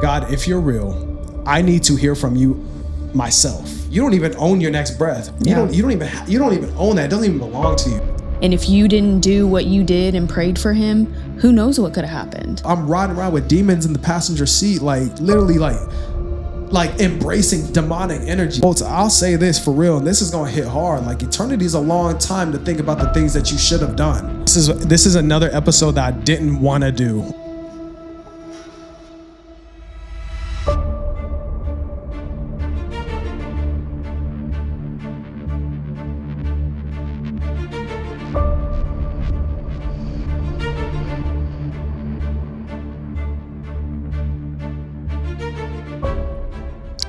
God, if you're real, I need to hear from you myself. You don't even own your next breath. You don't even own that. It doesn't even belong to you. And if you didn't do what you did and prayed for him, who knows what could have happened? I'm riding around with demons in the passenger seat, literally embracing demonic energy. Folks, I'll say this for real, and this is gonna hit hard. Like, eternity is a long time to think about the things that you should have done. This is another episode that I didn't want to do.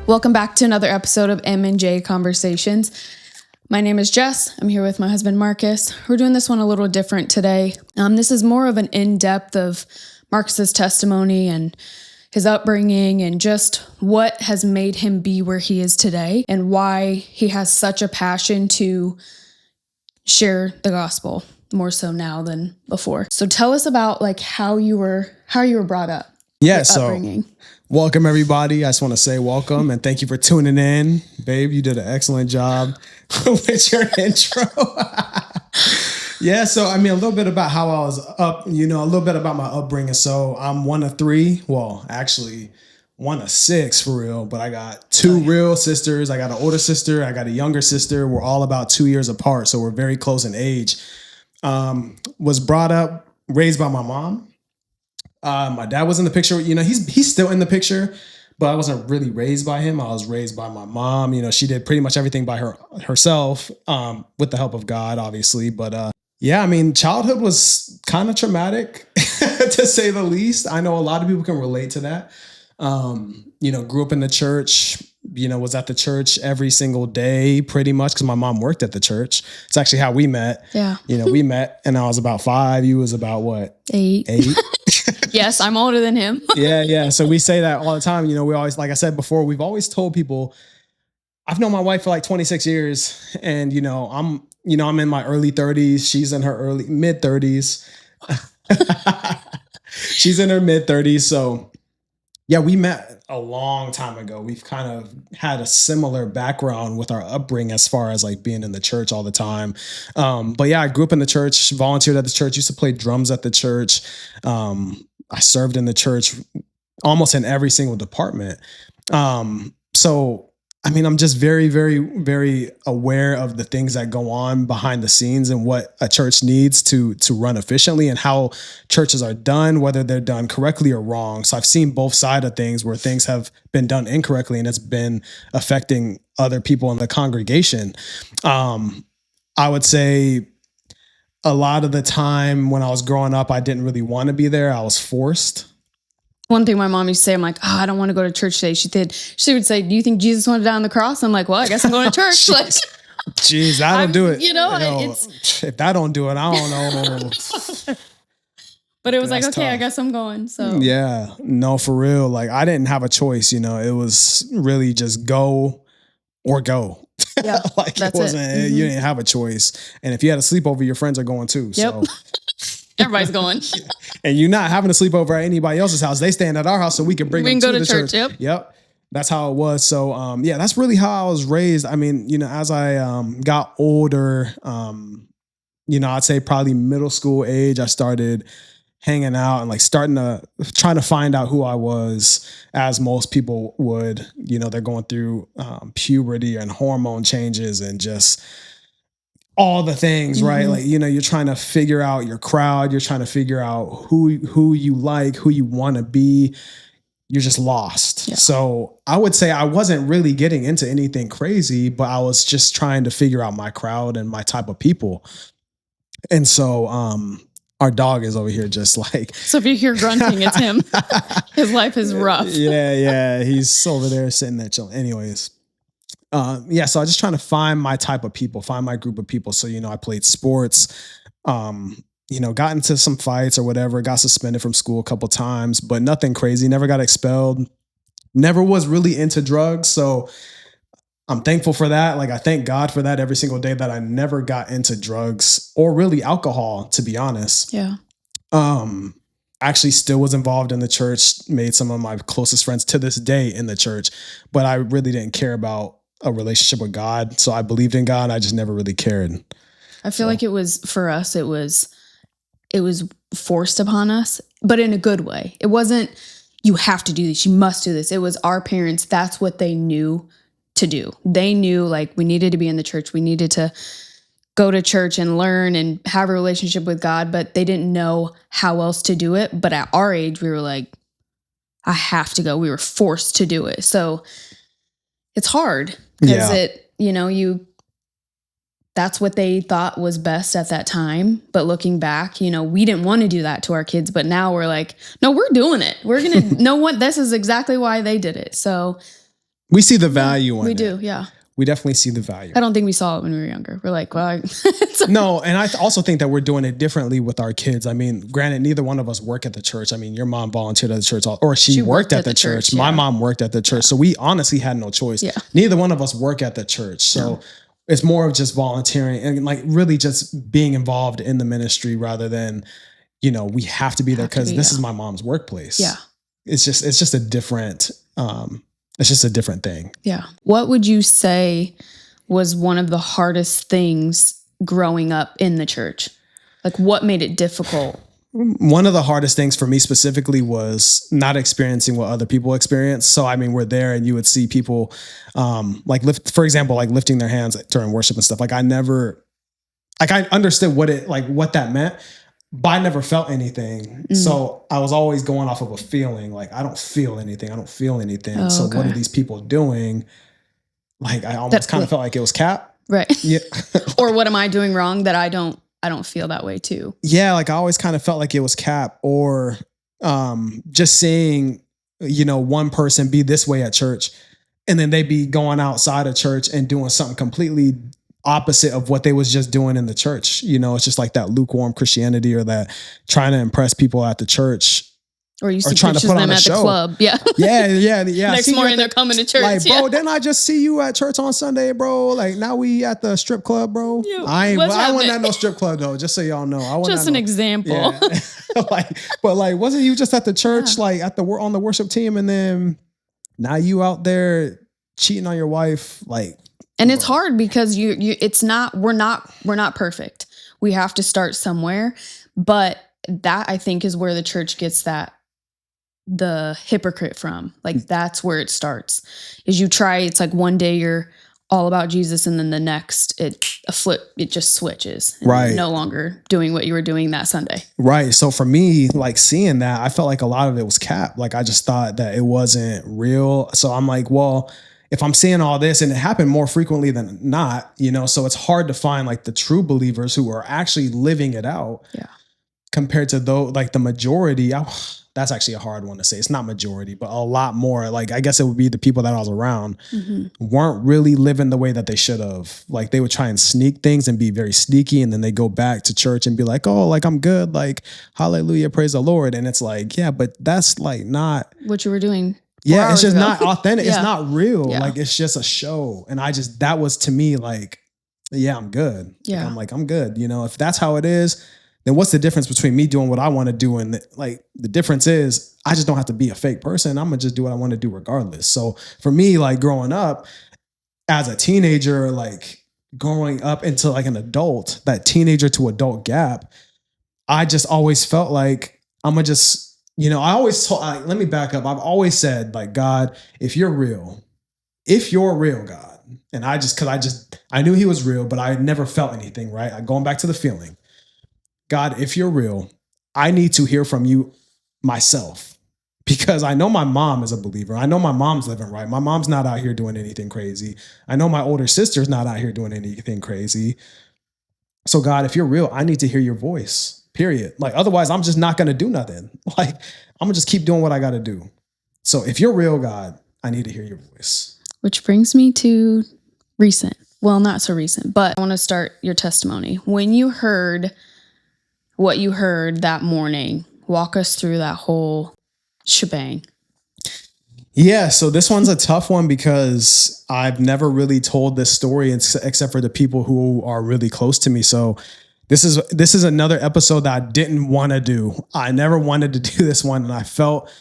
Welcome back to another episode of M&J Conversations. My name is Jess. I'm here with my husband, Marcus. We're doing this one a little different today. This is more of an in-depth of Marcus's testimony and his upbringing and just what has made him be where he is today and why he has such a passion to share the gospel more so now than before. So tell us about how you were brought up. Yeah, upbringing. Welcome, everybody. I just want to say welcome and thank you for tuning in. Babe, you did an excellent job with your intro. Yeah, so a little bit about how I was up, a little bit about my upbringing. So I'm one of three. Well, actually, one of six for real, but I got two real sisters. I got an older sister. I got a younger sister. We're all about 2 years apart, so we're very close in age. Was brought up, raised by my mom. My dad was in the picture, he's still in the picture, but I wasn't really raised by him. I was raised by my mom. She did pretty much everything by herself, with the help of God, obviously. But childhood was kind of traumatic, to say the least. I know a lot of people can relate to that. Grew up in the church, was at the church every single day pretty much because my mom worked at the church. It's actually how we met. Yeah. We met and I was about 5. You was about what? 8. Yes, I'm older than him. Yeah. So we say that all the time. We always, like I said before, we've always told people, I've known my wife for 26 years and, I'm in my early 30s. She's in her mid 30s. She's in her mid 30s. So yeah, we met a long time ago. We've kind of had a similar background with our upbringing as far as being in the church all the time. But yeah, I grew up in the church, volunteered at the church, used to play drums at the church. I served in the church almost in every single department. So I'm just very, very, very aware of the things that go on behind the scenes and what a church needs to run efficiently and how churches are done, whether they're done correctly or wrong. So I've seen both sides of things where things have been done incorrectly and it's been affecting other people in the congregation. I would say a lot of the time when I was growing up, I didn't really want to be there. I was forced. One thing my mom used to say, I'm like, I don't want to go to church today. She would say, do you think Jesus went down the cross? I'm like, well, I guess I'm going to church. Jeez, I don't do it. If that don't do it, I don't know. But it was okay, tough. I guess I'm going. So yeah, no, for real. I didn't have a choice. It was really just go or go. Yeah, it wasn't. Mm-hmm. You didn't have a choice. And if you had a sleepover, your friends are going too. Yep. So everybody's going. And you're not having a sleepover at anybody else's house. They staying at our house so we can bring them to go to the church. Yep. That's how it was. So, that's really how I was raised. As I got older, I'd say probably middle school age, I started hanging out and trying to find out who I was, as most people would. They're going through puberty and hormone changes and just all the things, right? Mm-hmm. You're trying to figure out your crowd. You're trying to figure out who you like, who you want to be. You're just lost. Yeah. So I would say I wasn't really getting into anything crazy, but I was just trying to figure out my crowd and my type of people. And so, our dog is over here just So if you hear grunting, it's him. His life is rough. Yeah. He's over there sitting there chilling. Anyways. So I was just trying to find my type of people, find my group of people. So, I played sports, got into some fights or whatever, got suspended from school a couple times, but nothing crazy, never got expelled, never was really into drugs. So I'm thankful for that. I thank God for that every single day that I never got into drugs or really alcohol, to be honest. Yeah. actually still was involved in the church, made some of my closest friends to this day in the church, but I really didn't care about a relationship with God. So I believed in God. I just never really cared. I feel like it was, for us, it was forced upon us, but in a good way. It wasn't, you have to do this, you must do this. It was our parents. That's what they knew to do. They knew like we needed to be in the church. We needed to go to church and learn and have a relationship with God, but they didn't know how else to do it. But at our age, we were like, I have to go. We were forced to do it. So it's hard because that's what they thought was best at that time. But looking back, we didn't want to do that to our kids, but now we're like, no, we're doing it. We're going to know what, this is exactly why they did it. So we see the value in it. We do. Yeah. We definitely see the value. I don't think we saw it when we were younger. We're like, well, no. And I also think that we're doing it differently with our kids. I mean, granted, neither one of us work at the church. I mean, your mom volunteered at the church, or she worked at the church. My mom worked at the church. So we honestly had no choice. Yeah. Neither one of us work at the church. So it's more of just volunteering and like really just being involved in the ministry rather than, we have to be there because this is my mom's workplace. Yeah. It's just a different, it's just a different thing. Yeah. What would you say was one of the hardest things growing up in the church? Like what made it difficult? One of the hardest things for me specifically was not experiencing what other people experience. So, I mean, we're there and you would see people for example, lifting their hands during worship and stuff. Like I understood what that meant, but I never felt anything. So I was always going off of a feeling like, I don't feel anything. Oh, so what are these people doing? Like I almost kind of felt like it was cap. Right. Yeah. Or what am I doing wrong that I don't feel that way too? Yeah. Like I always kind of felt like it was cap or just seeing, one person be this way at church and then they be going outside of church and doing something completely opposite of what they was just doing in the church. It's just like that lukewarm Christianity or that trying to impress people at the church. Or you see trying to put them at the club. Yeah. Yeah. Next morning they're coming to church. Like, bro, didn't I just see you at church on Sunday, bro? Like now we at the strip club, bro. Yeah, I wasn't at no strip club though, just so y'all know. I wasn't just an example. Yeah. but wasn't you just at the church, like on the worship team and then now you out there cheating on your wife? Like, and it's hard because we're not perfect. We have to start somewhere. But that I think is where the church gets the hypocrite from. Like that's where it starts. Is you try, it's like one day you're all about Jesus and then the next it just switches. And right. You're no longer doing what you were doing that Sunday. Right. So for me, like seeing that, I felt like a lot of it was cap. Like I just thought that it wasn't real. So I'm like, well, if I'm seeing all this and it happened more frequently than not, so it's hard to find like the true believers who are actually living it out. Yeah. Compared to the majority. That's actually a hard one to say. It's not majority, but a lot more. Like, I guess it would be the people that I was around weren't really living the way that they should have. Like they would try and sneak things and be very sneaky. And then they go back to church and be like, oh, like I'm good. Like, hallelujah, praise the Lord. And it's like, yeah, but that's like not what you were doing. Yeah. It's just not authentic. Yeah. It's not real. Yeah. Like it's just a show. And that was to me like, yeah, I'm good. Yeah. I'm good. If that's how it is, then what's the difference between me doing what I want to do and the difference is I just don't have to be a fake person. I'm gonna just do what I want to do regardless. So for me, like growing up as a teenager, like growing up into like an adult, that teenager to adult gap, I just always felt like I'm gonna just, I always told, let me back up. I've always said like, God, if you're real, God, and I knew he was real, but I never felt anything, right? Going back to the feeling. God, if you're real, I need to hear from you myself because I know my mom is a believer. I know my mom's living right. My mom's not out here doing anything crazy. I know my older sister's not out here doing anything crazy. So God, if you're real, I need to hear your voice, period. Like, otherwise I'm just not going to do nothing. Like, I'm gonna just keep doing what I got to do. So if you're real, God, I need to hear your voice. Which brings me to recent. Well, not so recent, but I want to start your testimony. When you heard what you heard that morning, walk us through that whole shebang. Yeah, so this one's a tough one because I've never really told this story except for the people who are really close to me. So This is another episode that I didn't want to do. I never wanted to do this one, and I felt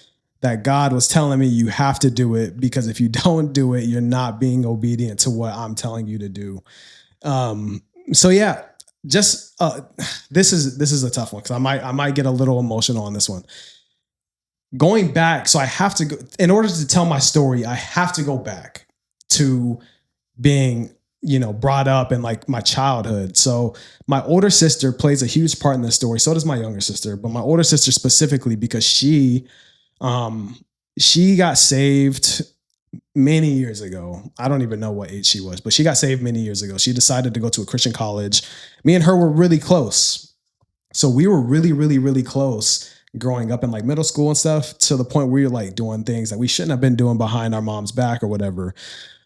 that God was telling me you have to do it, because if you don't do it, you're not being obedient to what I'm telling you to do. So yeah, just this is a tough one, because I might get a little emotional on this one. Going back, so I have to go, in order to tell my story, I have to go back to being, brought up in like my childhood. So my older sister plays a huge part in this story. So does my younger sister, but my older sister specifically, because she got saved many years ago. I don't even know what age she was, but she got saved many years ago. She decided to go to a Christian college. Me and her were really close. So we were really, really, really close growing up in like middle school and stuff, to the point where we were like doing things that we shouldn't have been doing behind our mom's back or whatever.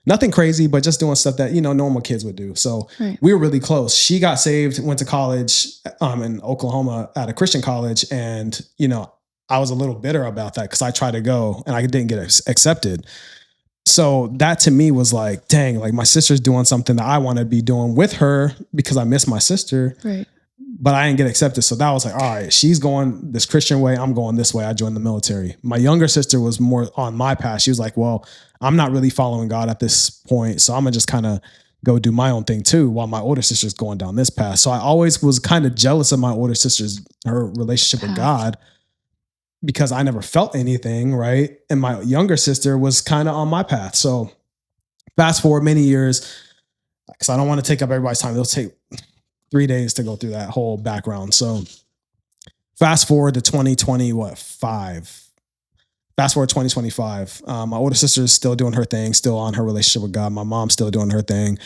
Nothing crazy, but just doing stuff that, normal kids would do. So we were really close. She got saved, went to college in Oklahoma at a Christian college. And, I was a little bitter about that, because I tried to go and I didn't get accepted. So that to me was like, dang, like my sister's doing something that I want to be doing with her, because I miss my sister. Right. But I didn't get accepted. So that was like, all right, she's going this Christian way, I'm going this way. I joined the military. My younger sister was more on my path. She was like, well, I'm not really following God at this point, so I'm gonna just kind of go do my own thing too, while my older sister's going down this path. So I always was kind of jealous of my older sister's, her relationship with God, because I never felt anything, right? And my younger sister was kind of on my path. So fast forward many years, because I don't want to take up everybody's time. It'll take 3 days to go through that whole background. So fast forward to 2025. Fast forward 2025. My older sister is still doing her thing, still on her relationship with God. My mom's still doing her thing.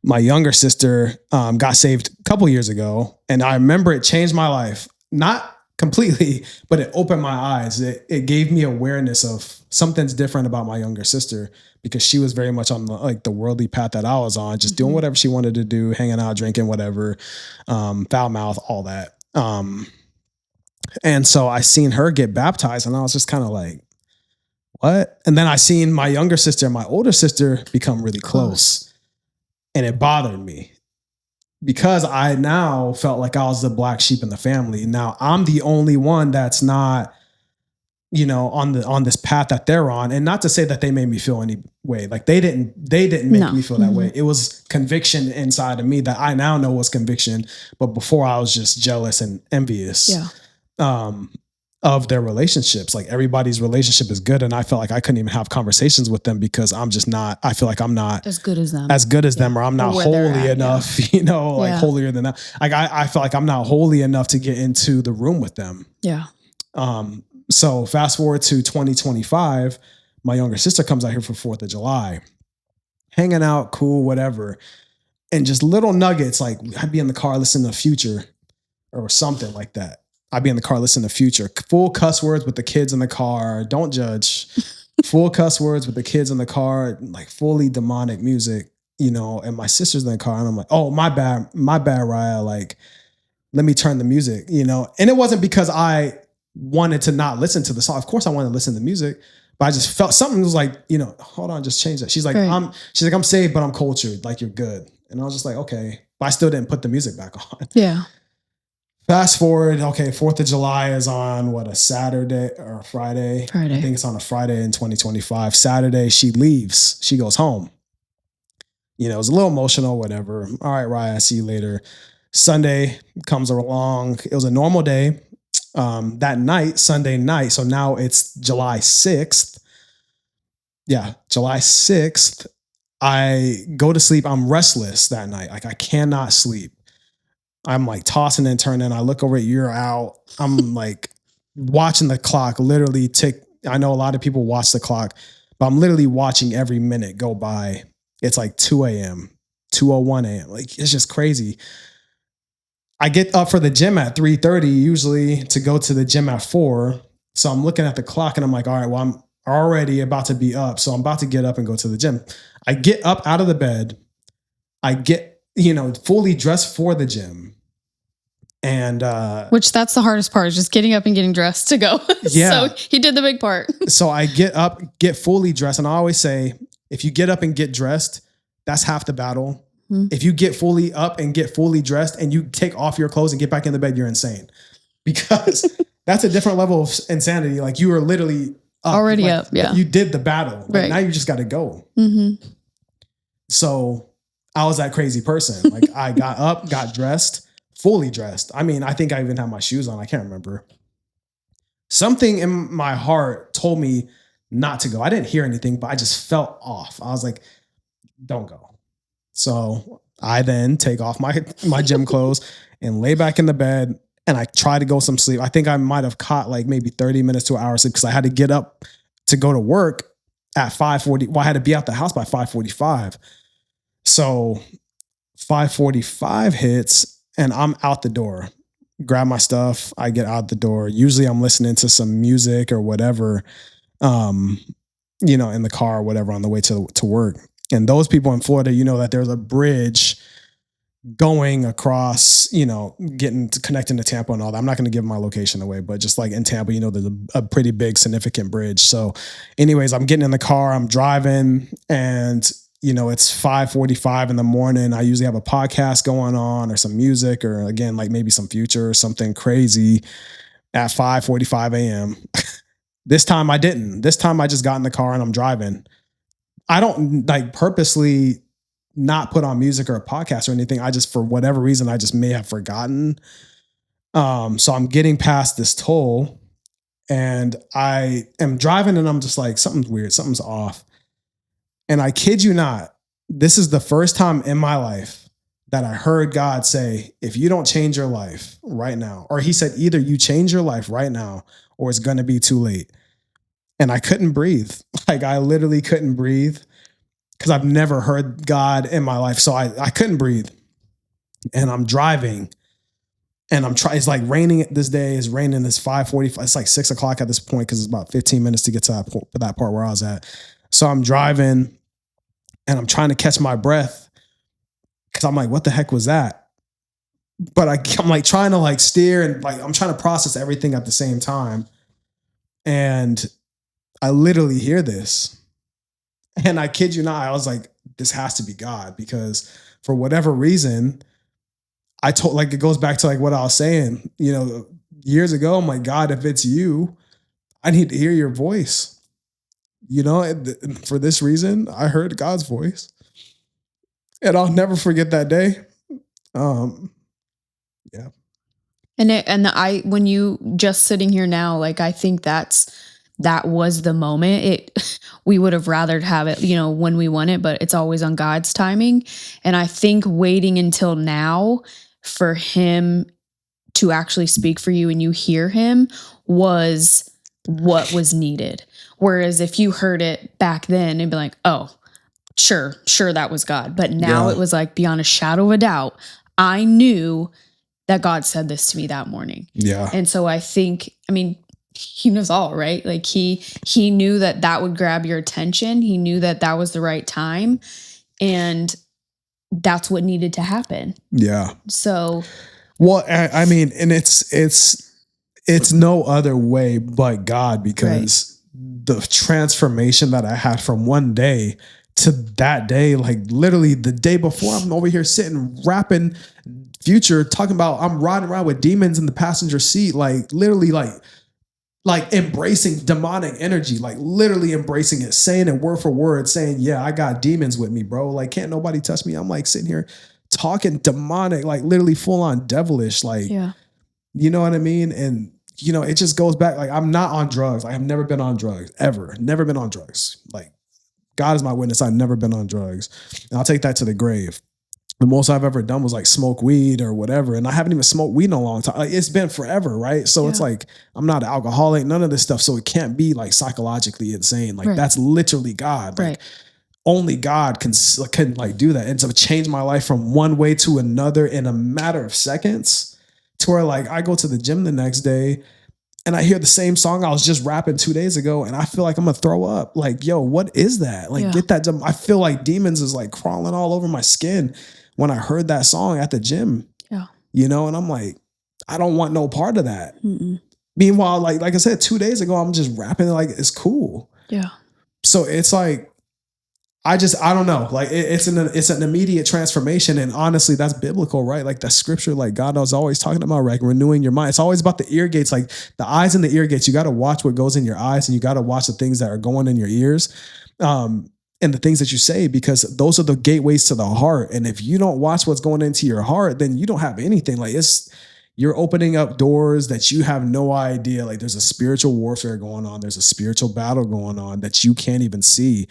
My younger sister got saved a couple years ago. And I remember it changed my life. Not completely, but it opened my eyes. It gave me awareness of something's different about my younger sister, because she was very much on the worldly path that I was on, just doing whatever she wanted to do, hanging out, drinking, whatever, foul mouth, all that. And so I seen her get baptized, and I was just kind of like, what? And then I seen my younger sister and my older sister become really close, and it bothered me, because I now felt like I was the black sheep in the family. Now I'm the only one that's not, on this path that they're on. And not to say that they made me feel any way. Like they didn't make me feel that way. It was conviction inside of me that I now know was conviction. But before, I was just jealous and envious of their relationships. Like everybody's relationship is good. And I felt like I couldn't even have conversations with them, because I feel like I'm not as good as them, or I'm not holy enough, holier than that. Like I feel like I'm not holy enough to get into the room with them. Yeah. So fast forward to 2025, my younger sister comes out here for 4th of July, hanging out, cool, whatever. And just little nuggets, like I'd be in the car listening to Future or something like that. I'd be in the car listening to Future, full cuss words with the kids in the car. Don't judge. Full cuss words with the kids in the car, like fully demonic music, and my sister's in the car, and I'm like, oh, my bad, Raya. Like, let me turn the music, and it wasn't because I wanted to not listen to the song. Of course I wanted to listen to music, but I just felt something was like, hold on, just change that. She's like, I'm saved, but I'm cultured. Like, you're good. And I was just like, okay, but I still didn't put the music back on. Yeah. Fast forward. Okay. 4th of July is on a Saturday or a Friday. I think it's on a Friday in 2025. Saturday, she leaves, she goes home. It was a little emotional, whatever. All right, Ryan, I see you later. Sunday comes along. It was a normal day. That night, Sunday night. So now it's July 6th. Yeah. July 6th. I go to sleep. I'm restless that night. Like I cannot sleep. I'm like tossing and turning. I look over, you're out. I'm like watching the clock literally tick. I know a lot of people watch the clock, but I'm literally watching every minute go by. It's like 2 a.m., 2:01 a.m. Like, it's just crazy. I get up for the gym at 3:30 usually to go to the gym at 4. So I'm looking at the clock and I'm like, all right, well, I'm already about to be up. So I'm about to get up and go to the gym. I get up out of the bed. I get, fully dressed for the gym. And which that's the hardest part, is just getting up and getting dressed to go. Yeah. So he did the big part. So I get up, get fully dressed. And I always say, if you get up and get dressed, that's half the battle. If you get fully up and get fully dressed and you take off your clothes and get back in the bed, you're insane, because that's a different level of insanity. Like you are literally up, already like, up. Yeah. You did the battle. Like Right. now you just got to go. Mm-hmm. So I was that crazy person. Like I got up, got dressed, fully dressed. I mean, I think I even had my shoes on. I can't remember. Something in my heart told me not to go. I didn't hear anything, but I just felt off. I was like, don't go. So I then take off my gym clothes and lay back in the bed, and I try to go some sleep. I think I might have caught like maybe 30 minutes to an hour sleep, because I had to get up to go to work at 5:40. Well, I had to be out the house by 5:45. So 5:45 hits and I'm out the door. Grab my stuff, I get out the door. Usually I'm listening to some music or whatever, um, in the car or whatever on the way to work. And those people in Florida, that there's a bridge going across, connecting to Tampa and all that. I'm not going to give my location away, but just like in Tampa, there's a pretty big, significant bridge. So anyways, I'm getting in the car, I'm driving, and it's 5:45 in the morning. I usually have a podcast going on or some music, or again, like maybe some Future or something crazy at 5:45 a.m. This time I didn't. This time I just got in the car and I'm driving. I don't like purposely not put on music or a podcast or anything. I just, for whatever reason, I just may have forgotten. So I'm getting past this toll and I am driving and I'm just like, something's weird, something's off. And I kid you not, this is the first time in my life that I heard God say, if you don't change your life right now, or he said, either you change your life right now or it's going to be too late. And I couldn't breathe. Like I literally couldn't breathe because I've never heard God in my life. So I couldn't breathe. And I'm driving and it's like raining this day. It's raining. It's 5:45. It's like 6 o'clock at this point, because it's about 15 minutes to get to that part where I was at. So I'm driving and I'm trying to catch my breath because I'm like, what the heck was that? But I'm like trying to like steer and like I'm trying to process everything at the same time. And I literally hear this. And I kid you not, I was like, this has to be God, because for whatever reason, it goes back to like what I was saying, years ago. I'm like, God, if it's you, I need to hear your voice. For this reason, I heard God's voice, and I'll never forget that day. Yeah. When you just sitting here now, like, I think that was the moment. We would have rather have it, when we want it, but it's always on God's timing. And I think waiting until now for him to actually speak for you and you hear him was what was needed. Whereas if you heard it back then and be like, oh, sure, that was God. But now It was like, beyond a shadow of a doubt, I knew that God said this to me that morning. Yeah. And so I think, he knows all, right? Like he knew that would grab your attention. He knew that was the right time. And that's what needed to happen. Yeah. So. Well, and it's no other way but God, because the transformation that I had from one day to that day, like literally the day before, I'm over here sitting rapping Future, talking about I'm riding around with demons in the passenger seat, like literally like embracing demonic energy, like literally embracing it, saying it word for word, saying, yeah, I got demons with me, bro. Like, can't nobody touch me. I'm like sitting here talking demonic, like literally full on devilish, like, you know what I mean? And, it just goes back. Like, I'm not on drugs. I have never been on drugs, ever. Never been on drugs. Like, God is my witness. I've never been on drugs. And I'll take that to the grave. The most I've ever done was like smoke weed or whatever. And I haven't even smoked weed in a long time. Like, it's been forever, right? So it's like, I'm not an alcoholic, none of this stuff. So it can't be like psychologically insane. Like that's literally God. Like only God can like do that. And to change my life from one way to another in a matter of seconds, to where like I go to the gym the next day and I hear the same song I was just rapping 2 days ago, and I feel like I'm gonna throw up. Like, yo, what is that? Like, get that. I feel like demons is like crawling all over my skin when I heard that song at the gym. Yeah. And I'm like, I don't want no part of that. Mm-mm. Meanwhile, like I said, 2 days ago, I'm just rapping like it's cool. Yeah. So it's like, I don't know. Like it's an immediate transformation. And honestly, that's biblical, right? Like the scripture, like God was always talking about, like renewing your mind. It's always about the ear gates, like the eyes and the ear gates. You got to watch what goes in your eyes, and you got to watch the things that are going in your ears. And the things that you say, because those are the gateways to the heart. And if you don't watch what's going into your heart, then you don't have anything. Like you're opening up doors that you have no idea. Like there's a spiritual warfare going on. There's a spiritual battle going on that you can't even see.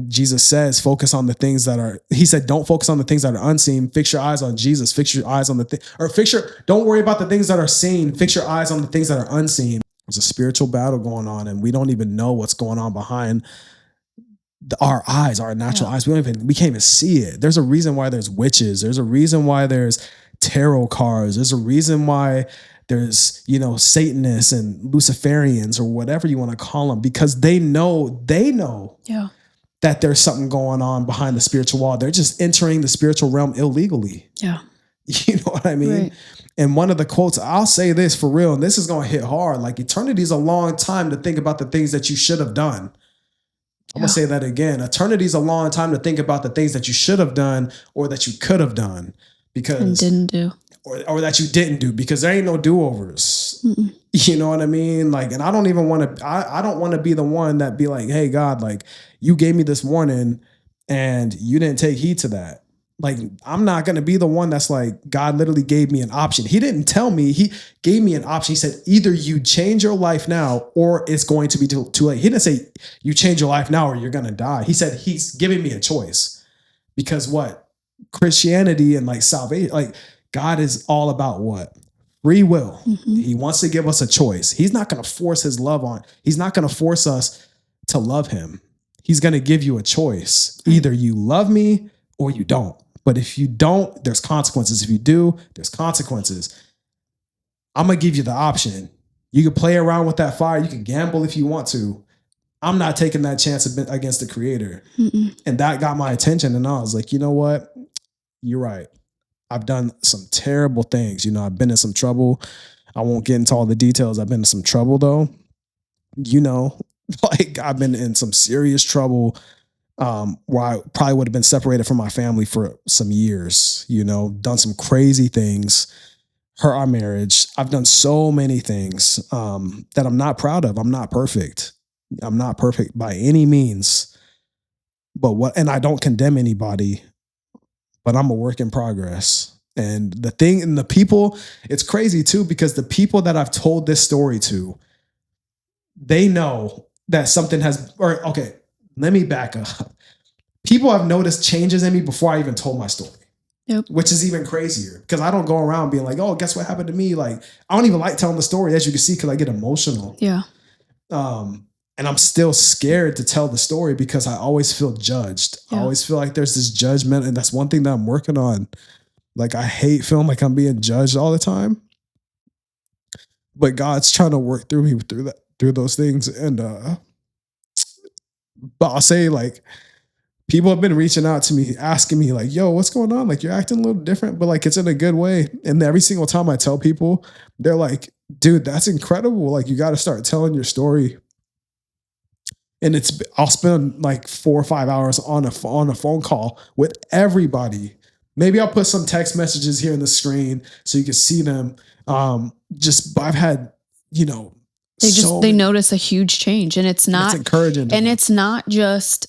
Jesus says, focus on the things that are, he said, don't focus on the things that are unseen. Fix your eyes on Jesus. Fix your eyes on don't worry about the things that are seen. Fix your eyes on the things that are unseen. There's a spiritual battle going on, and we don't even know what's going on behind our eyes, our natural eyes. We can't even see it. There's a reason why there's witches. There's a reason why there's tarot cards. There's a reason why there's, Satanists and Luciferians or whatever you want to call them, because they know that there's something going on behind the spiritual wall. They're just entering the spiritual realm illegally. Yeah. You know what I mean? Right. And one of the quotes, I'll say this for real, and this is going to hit hard. Like, eternity is a long time to think about the things that you should have done. I'm going to say that again. Eternity is a long time to think about the things that you should have done or that you could have done and didn't do. Or that you didn't do, because there ain't no do-overs. Mm-mm. You know what I mean? Like, and I don't even want to, I don't want to be the one that be like, hey, God, like you gave me this warning and you didn't take heed to that. Like, I'm not going to be the one that's like, God literally gave me an option. He didn't tell me, he gave me an option. He said, either you change your life now or it's going to be too late. He didn't say you change your life now or you're going to die. He said, he's giving me a choice. Because what? Christianity and like salvation, like God is all about what? Free will. Mm-hmm. He wants to give us a choice. He's not going to force his love on. He's not going to force us to love him. He's going to give you a choice. Either you love me or you don't. But if you don't, there's consequences. If you do, there's consequences. I'm going to give you the option. You can play around with that fire. You can gamble if you want to. I'm not taking that chance against the creator. Mm-mm. And that got my attention. And I was like, you know what? You're right. I've done some terrible things. I've been in some trouble. I won't get into all the details. I've been in some trouble though. Like I've been in some serious trouble. Where I probably would have been separated from my family for some years, done some crazy things, hurt our marriage. I've done so many things that I'm not proud of. I'm not perfect. I'm not perfect by any means. And I don't condemn anybody, but I'm a work in progress. And the people, it's crazy too, because the people that I've told this story to, they know that something let me back up. People have noticed changes in me before I even told my story. Yep. Which is even crazier, because I don't go around being like, oh, guess what happened to me? Like, I don't even like telling the story, as you can see, because I get emotional. Yeah. And I'm still scared to tell the story because I always feel judged. Yeah. I always feel like there's this judgment, and that's one thing that I'm working on. Like, I hate feeling like I'm being judged all the time. But God's trying to work through me through those things. And but I'll say, like, people have been reaching out to me, asking me like, yo, what's going on? Like, you're acting a little different, but like, it's in a good way. And every single time I tell people, they're like, dude, that's incredible. Like, you got to start telling your story. And I'll spend like 4 or 5 hours on a phone call with everybody. Maybe I'll put some text messages here on the screen so you can see them. I've had, they notice a huge change, and it's not encouraging. And it's not just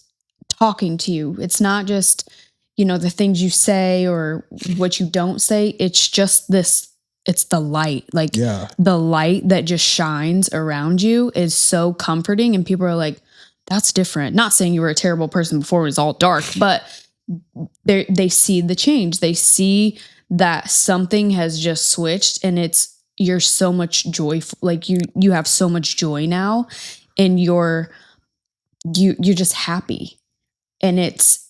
talking to you. It's not just, the things you say or what you don't say. It's just it's the light. Like, the light that just shines around you is so comforting. And people are like, that's different. Not saying you were a terrible person before it was all dark, but they see the change. They see that something has just switched, and you're so much joyful. Like you have so much joy now, and you're just happy. And it's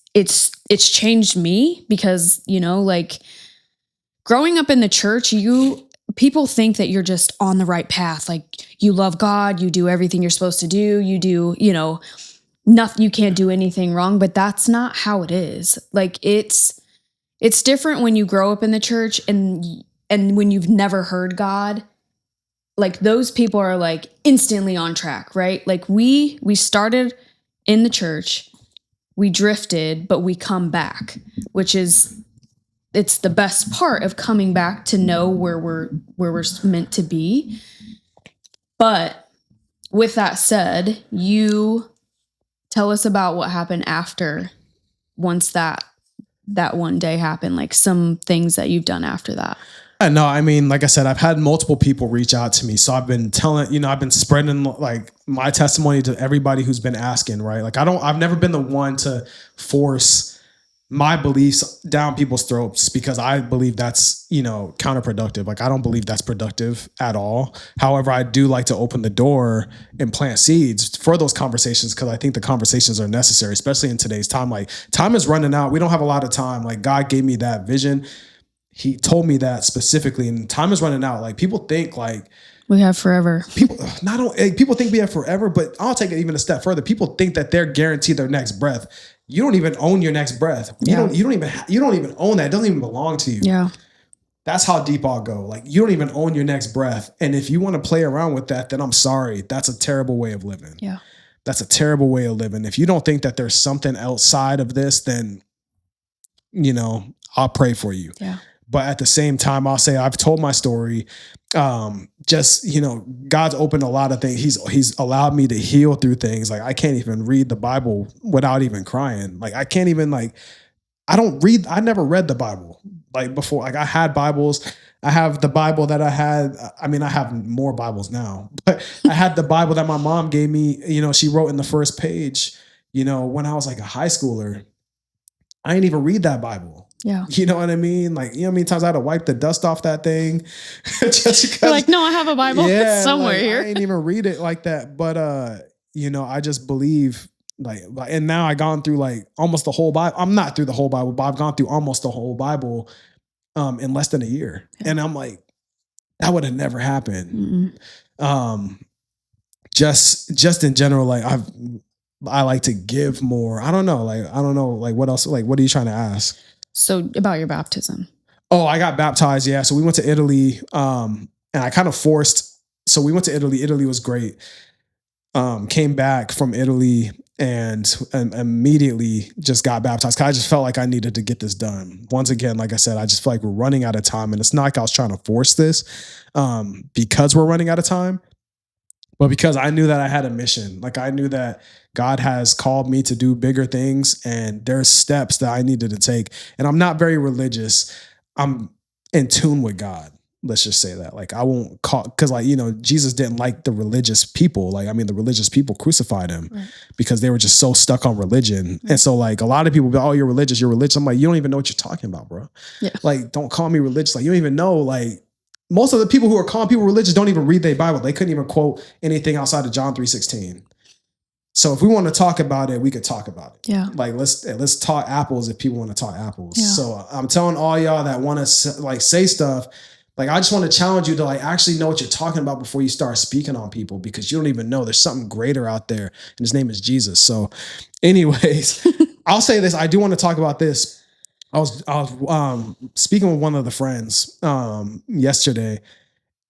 changed me because, like, growing up in the church, people think that you're just on the right path. Like, you love God, you do everything you're supposed to do. You do, nothing, you can't do anything wrong, but that's not how it is. Like, it's different when you grow up in the church and when you've never heard God. Like, those people are like instantly on track, right? Like, we started in the church. we drifted, but we come back, which is, it's the best part of coming back to know where we're meant to be. But with that said, you tell us about what happened after, once that one day happened, like some things that you've done after that. No, I mean, like I said, I've had multiple people reach out to me. So I've been telling, I've been spreading like my testimony to everybody who's been asking, right? Like I've never been the one to force my beliefs down people's throats because I believe that's, counterproductive. Like I don't believe that's productive at all. However, I do like to open the door and plant seeds for those conversations because I think the conversations are necessary, especially in today's time. Like time is running out. We don't have a lot of time. Like God gave me that vision. He told me that specifically, and time is running out. Like people think like we have forever. People think we have forever, but I'll take it even a step further. People think that they're guaranteed their next breath. You don't even own your next breath. You don't even own that. It doesn't even belong to you. Yeah. That's how deep I'll go. Like you don't even own your next breath. And if you want to play around with that, then I'm sorry. That's a terrible way of living. Yeah. That's a terrible way of living. If you don't think that there's something outside of this, then, I'll pray for you. Yeah. But at the same time, I'll say I've told my story. God's opened a lot of things. He's allowed me to heal through things. Like I can't even read the Bible without even crying. Like I can't even I never read the Bible like before. Like I had Bibles. I have the Bible that I had. I mean, I have more Bibles now, but I had the Bible that my mom gave me. She wrote in the first page, when I was like a high schooler. I didn't even read that Bible. Yeah. You know what I mean? Like, how many times I had to wipe the dust off that thing just because. You're like, no, I have a Bible somewhere here. I didn't even read it like that. But, I just believe and now I've gone through like almost the whole Bible. I'm not through the whole Bible, but I've gone through almost the whole Bible in less than a year. Yeah. And I'm like, that would have never happened. Just in general, like I like to give more. I don't know. Like what else? Like, what are you trying to ask? So about your baptism. Oh, I got baptized. Yeah. So we went to Italy and I kind of forced. So we went to Italy. Italy was great. Came back from Italy and immediately just got baptized. Cause I just felt like I needed to get this done. Once again, like I said, I just feel like we're running out of time and it's not like I was trying to force this because we're running out of time. But because I knew that I had a mission, like I knew that God has called me to do bigger things and there's steps that I needed to take. And I'm not very religious. I'm in tune with God. Let's just say that. Like I won't call, because Jesus didn't like the religious people. Like, I mean, the religious people crucified him because they were just so stuck on religion. And so like a lot of people be, oh, you're religious. I'm like, you don't even know what you're talking about, bro. Yeah. Like, don't call me religious. Like, you don't even know, like, most of the people who are calling people religious don't even read their Bible. They couldn't even quote anything outside of John 3:16. So if we want to talk about it, we could talk about it. Yeah. Like let's talk apples if people want to talk apples. Yeah. So I'm telling all y'all that want to like say stuff, like I just want to challenge you to like actually know what you're talking about before you start speaking on people because you don't even know there's something greater out there and his name is Jesus. So anyways, I'll say this. I do want to talk about this. I was speaking with one of the friends yesterday,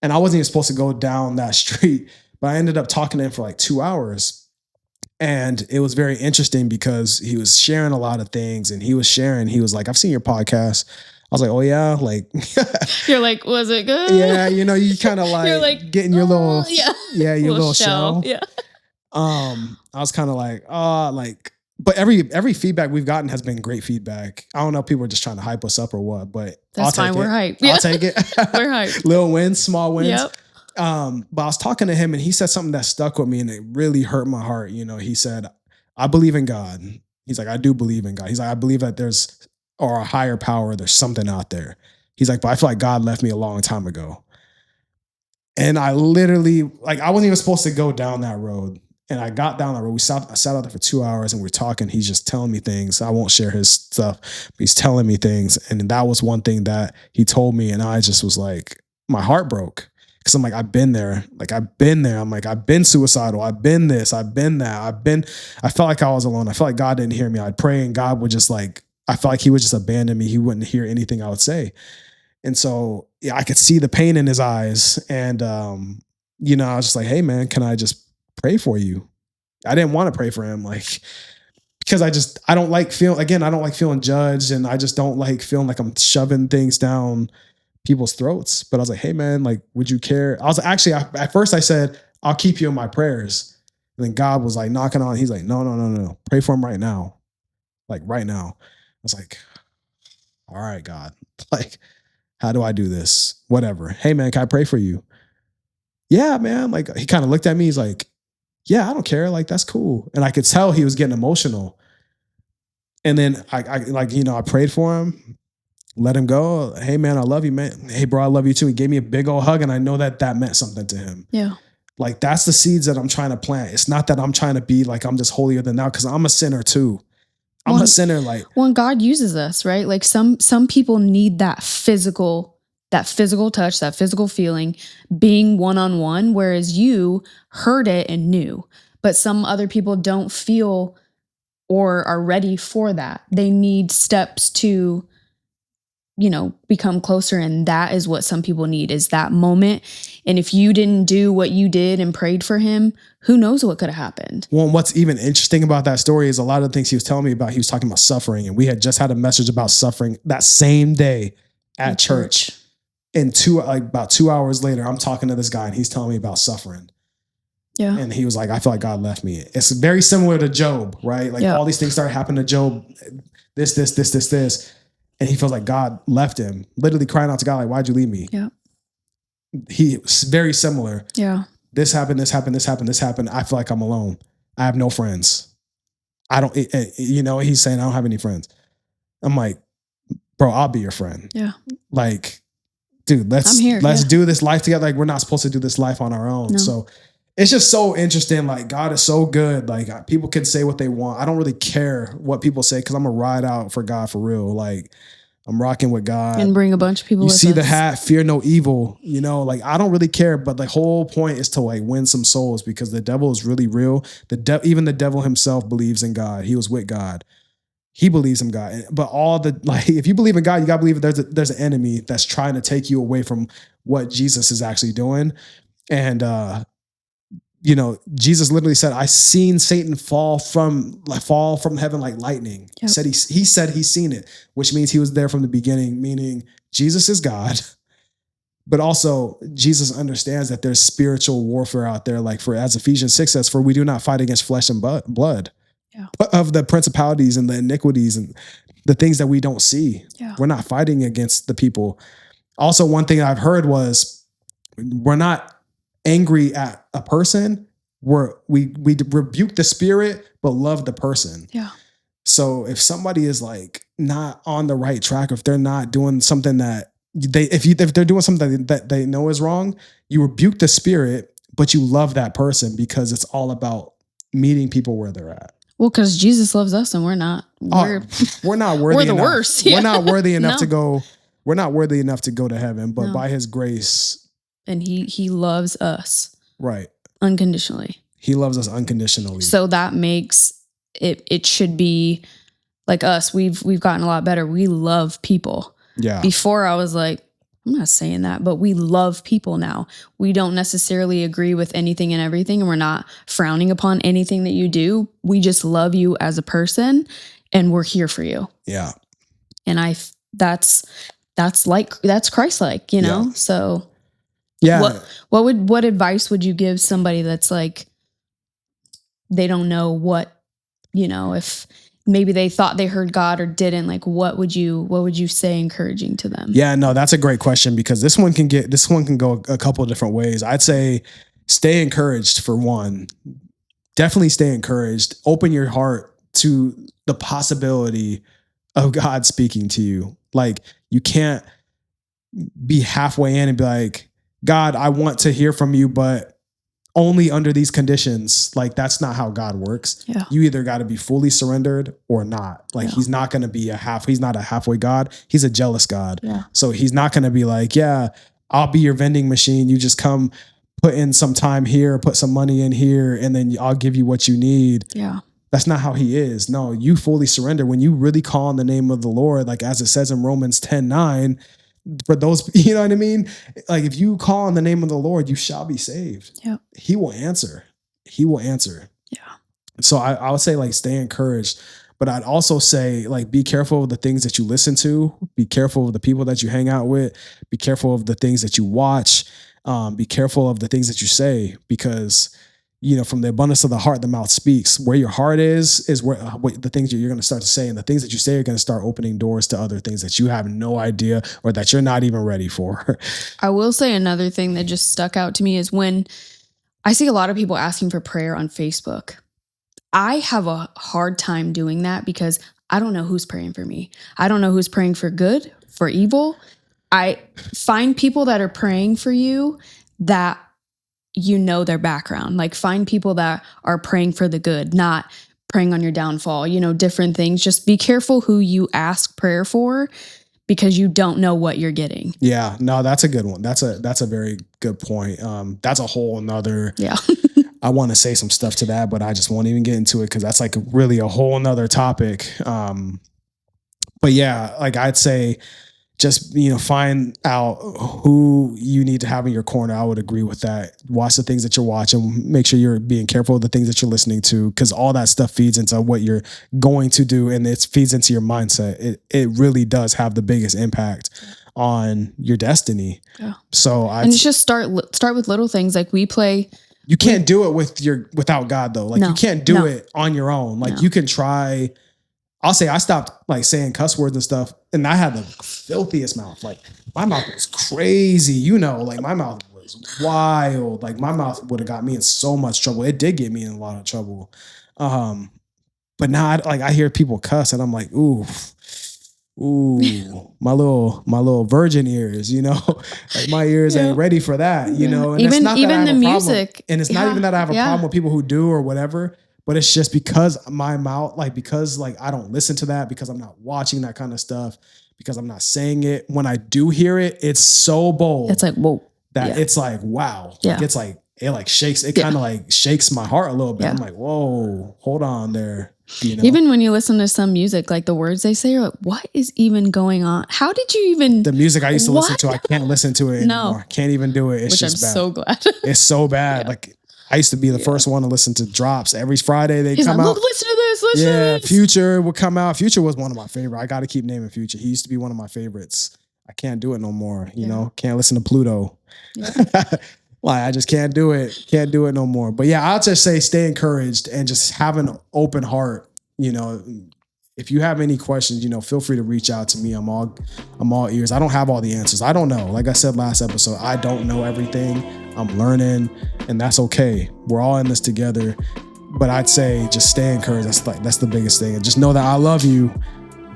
and I wasn't even supposed to go down that street, but I ended up talking to him for like 2 hours. And it was very interesting because he was sharing a lot of things, and he was like, I've seen your podcast. I was like, oh yeah, like you're like, was it good? Yeah, you kind of like, you're like getting your little your little show. Yeah. I was kind of like, but every feedback we've gotten has been great feedback. I don't know if people are just trying to hype us up or what, but that's fine. We're hyped. I'll take it. We're hyped. Little wins, small wins. Yep. But I was talking to him and he said something that stuck with me and it really hurt my heart. He said, I believe in God. He's like, I do believe in God. He's like, I believe that there's a higher power. There's something out there. He's like, but I feel like God left me a long time ago. And I literally, like, I wasn't even supposed to go down that road. And I got down that road. I sat out there for 2 hours and we're talking. He's just telling me things. I won't share his stuff, but he's telling me things. And that was one thing that he told me. And I just was like, my heart broke. Cause I'm like, I've been there. I'm like, I've been suicidal. I've been this. I've been that. I felt like I was alone. I felt like God didn't hear me. I'd pray and God would just like, I felt like he would just abandon me. He wouldn't hear anything I would say. And so yeah, I could see the pain in his eyes. And, I was just like, hey man, can I just pray for you? I didn't want to pray for him. Like, because I don't like feeling judged, and I just don't like feeling like I'm shoving things down people's throats. But I was like, hey man, like, would you care? I was actually, at first I said, I'll keep you in my prayers. And then God was like knocking on, he's like, no. Pray for him right now. Like right now. I was like, all right, God, like, how do I do this? Whatever. Hey man, can I pray for you? Yeah, man. Like, he kind of looked at me. He's like, yeah, I don't care. Like, that's cool. And I could tell he was getting emotional. And then I prayed for him, let him go. Hey man, I love you, man. Hey bro, I love you too. He gave me a big old hug, and I know that meant something to him. Yeah. Like, that's the seeds that I'm trying to plant. It's not that I'm trying to be like, I'm just holier than thou, because I'm a sinner too. I'm a sinner. Like, when God uses us, right? Like some people need that physical touch, that physical feeling, being one-on-one, whereas you heard it and knew. But some other people don't feel or are ready for that. They need steps to, become closer. And that is what some people need, is that moment. And if you didn't do what you did and prayed for him, who knows what could have happened. Well, what's even interesting about that story is a lot of the things he was telling me about, he was talking about suffering. And we had just had a message about suffering that same day at church. And about 2 hours later, I'm talking to this guy and he's telling me about suffering. Yeah. And he was like, I feel like God left me. It's very similar to Job, right? Like, all these things started happening to Job. This. And he feels like God left him, literally crying out to God, like, why'd you leave me? Yeah. He was very similar. Yeah. This happened. I feel like I'm alone. I have no friends. He's saying I don't have any friends. I'm like, bro, I'll be your friend. Yeah. Like, dude, let's do this life together. Like, we're not supposed to do this life on our own. No. So it's just so interesting. Like, God is so good. Like, people can say what they want. I don't really care what people say, because I'm gonna ride out for God for real. Like, I'm rocking with God. And bring a bunch of people with us. You see the hat, fear no evil. Like, I don't really care. But the whole point is to like win some souls, because the devil is really real. Even the devil himself believes in God. He was with God. He believes in God. But if you believe in God, you gotta believe that there's an enemy that's trying to take you away from what Jesus is actually doing. And Jesus literally said, I seen Satan fall from heaven like lightning. Yep. He said he's seen it, which means he was there from the beginning, meaning Jesus is God. But also Jesus understands that there's spiritual warfare out there. Like, as Ephesians 6 says, for we do not fight against flesh and blood, but of the principalities and the iniquities and the things that we don't see. Yeah. We're not fighting against the people. Also, one thing I've heard was, we're not angry at a person, we rebuke the spirit but love the person. Yeah. So if somebody is like not on the right track, if they're not doing something that if they're doing something that they know is wrong, you rebuke the spirit, but you love that person, because it's all about meeting people where they're at. Well, because Jesus loves us and we're not. We're not worthy. We're the worst. Yeah. We're not worthy enough to go. We're not worthy enough to go to heaven, but by his grace. And he loves us. Right. Unconditionally. He loves us unconditionally. So that makes it should be like us. We've gotten a lot better. We love people. Yeah. Before I was like, I'm not saying that, but we love people now. We don't necessarily agree with anything and everything, and we're not frowning upon anything that you do. We just love you as a person, and we're here for you. Yeah. And that's Christ-like, Yeah. So yeah. What advice would you give somebody that's like, they don't know what, if maybe they thought they heard God or didn't, like, what would you say encouraging to them? Yeah, no, that's a great question, because this one can go a couple of different ways. I'd say stay encouraged, for one. Definitely stay encouraged. Open your heart to the possibility of God speaking to you. Like, you can't be halfway in and be like, God, I want to hear from you, but only under these conditions. Like, that's not how God works. Yeah. You either got to be fully surrendered or not. Like, he's not going to be he's not a halfway God. He's a jealous God. Yeah. So he's not going to be like, yeah, I'll be your vending machine. You just come put in some time here, put some money in here, and then I'll give you what you need. Yeah. That's not how he is. No, you fully surrender. When you really call on the name of the Lord, like as it says in Romans 10:9, for those, you know what I mean? Like, if you call on the name of the Lord, you shall be saved. Yeah. He will answer. He will answer. Yeah. So I would say, like, stay encouraged. But I'd also say, like, be careful of the things that you listen to. Be careful of the people that you hang out with. Be careful of the things that you watch. Be careful of the things that you say, because, from the abundance of the heart, the mouth speaks. Where your heart is where the things you're going to start to say, and the things that you say are going to start opening doors to other things that you have no idea or that you're not even ready for. I will say another thing that just stuck out to me is when I see a lot of people asking for prayer on Facebook. I have a hard time doing that because I don't know who's praying for me. I don't know who's praying for good, for evil. I find people that are praying for you that their background. Like, find people that are praying for the good, not praying on your downfall, different things. Just be careful who you ask prayer for, because you don't know what you're getting. Yeah, no, that's a good one. That's a very good point. That's a whole nother. Yeah. I want to say some stuff to that, but I just won't even get into it because that's like really a whole nother topic. But yeah, like I'd say, just, find out who you need to have in your corner. I would agree with that. Watch the things that you're watching. Make sure you're being careful of the things that you're listening to, because all that stuff feeds into what you're going to do, and it feeds into your mindset. It really does have the biggest impact on your destiny. Yeah. So and it's just start with little things. Like, we play. You can't do it without God, though. Like, you can't do it on your own. Like, you can try. I'll say I stopped like saying cuss words and stuff, and I had the filthiest mouth. Like, my mouth was crazy, like my mouth was wild. Like, my mouth would have got me in so much trouble. It did get me in a lot of trouble. But now I hear people cuss, and I'm like, ooh, my little virgin ears, like my ears ain't ready for that, and it's not that I have a music problem. And it's not even that I have a problem with people who do or whatever. But it's just because my mouth, because I don't listen to that, because I'm not watching that kind of stuff, because I'm not saying it. When I do hear it, it's so bold. It's like, whoa. That it's like, wow. Yeah. Like, it's like, it shakes, it kind of shakes my heart a little bit. Yeah. I'm like, whoa, hold on there. Even when you listen to some music, like the words they say, you're like, what is even going on? How did you even? The music I used to listen to, I can't listen to it anymore. Can't even do it. It's Which just I'm bad. So glad. It's so bad. Yeah. Like, I used to be the first one to listen to drops. Every Friday they come out. Look, listen to this. Listen to this. Future would come out. Future was one of my favorite. I got to keep naming Future. He used to be one of my favorites. I can't do it no more. Can't listen to Pluto. Yeah. I just can't do it. Can't do it no more. But yeah, I'll just say stay encouraged and just have an open heart. If you have any questions, feel free to reach out to me. I'm all ears. I don't have all the answers. I don't know. Like I said last episode, I don't know everything. I'm learning, and that's okay. We're all in this together. But I'd say just stay encouraged. That's the biggest thing. And just know that I love you.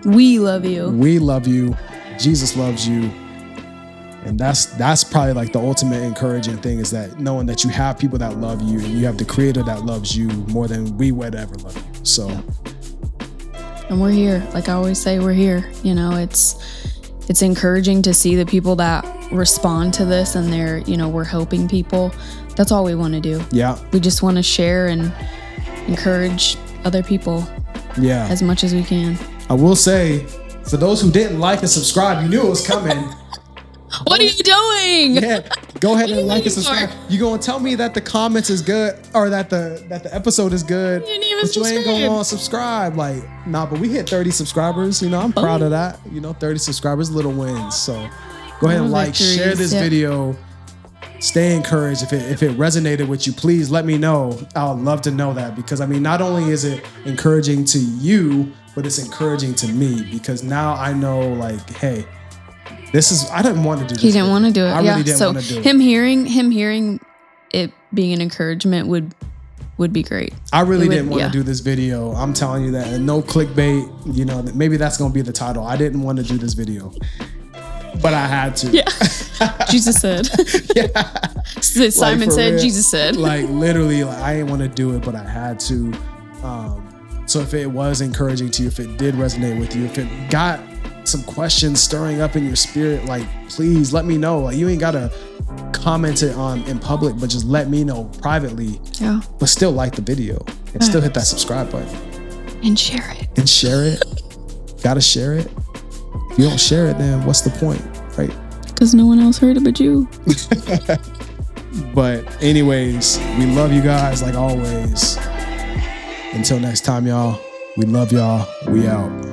We love you. We love you. Jesus loves you. And that's probably like the ultimate encouraging thing, is that knowing that you have people that love you, and you have the Creator that loves you more than we would ever love you. So. And we're here. Like I always say, we're here. It's encouraging to see the people that respond to this, and they're, we're helping people. That's all we want to do. Yeah. We just want to share and encourage other people. Yeah. As much as we can. I will say, for those who didn't like and subscribe, you knew it was coming. What are you doing? Yeah, go ahead and like and subscribe. You gonna tell me that the comments is good, or that the episode is good, but you ain't gonna subscribe. Like, nah, but we hit 30 subscribers. I'm proud of that. 30 subscribers, little wins. So go ahead and share this video. Stay encouraged. If it resonated with you, please let me know. I would love to know that, because not only is it encouraging to you, but it's encouraging to me, because now I know, hey, I didn't want to do this. He didn't want to do it. I really didn't want to do it. Him hearing it being an encouragement would be great. I really didn't want to do this video. I'm telling you that. And no clickbait. Maybe that's going to be the title. I didn't want to do this video, but I had to. Yeah. Jesus said. Yeah. Simon said, real. Jesus said. Literally, I didn't want to do it, but I had to. So if it was encouraging to you, if it did resonate with you, if it got some questions stirring up in your spirit, please let me know. You ain't gotta comment it in public, but just let me know privately. Yeah. But still like the video and still hit that subscribe button and share it. Gotta share it. If you don't share it, then what's the point, right? Because no one else heard it but you. But anyways, we love you guys like always. Until next time, y'all. We love y'all. We out.